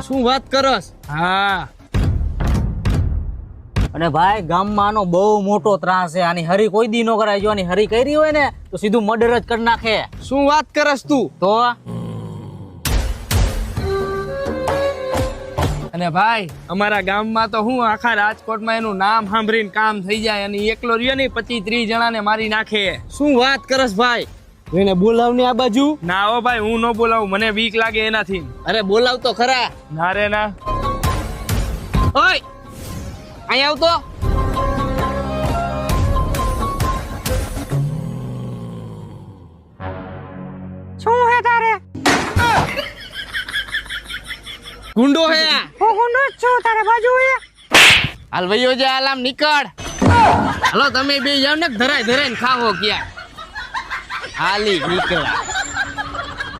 શું વાત કરસ? હા અને ભાઈ ગામમાં આનો બહુ મોટો ત્રાસ છે. આની હરી કોઈ દી નો કરાય. જો આની હરી કરી હોય ને તો સીધું મર્ડર જ કરી નાખે. શું વાત કરસ તું? તો અને ભાઈ અમારા ગામમાં તો હું આખા રાજકોટમાં એનું નામ સાંભળીને કામ થઈ જાય અને એકલો રહ્યો ને 25-30 જણાને મારી નાખે. શું વાત કરસ ભાઈ? એને બોલાવને આ બાજુ. ના હો ભાઈ, હું ન બોલાવું, મને બીક લાગે એનાથી. અરે બોલાવ તો ખરા. ના રે ના. ઓય અહીં આવતો. શું હે તારે? ગુંડો હે આ. હું ગુંડો જ છું, તારે બાજુ હે? હાલ વયો જા, હાલ આમ નીકળ. હાલો તમે બે જાવ ને ધરાય ધરાઈને ખાવો ક્યાં. હાલી નીકળ્યા.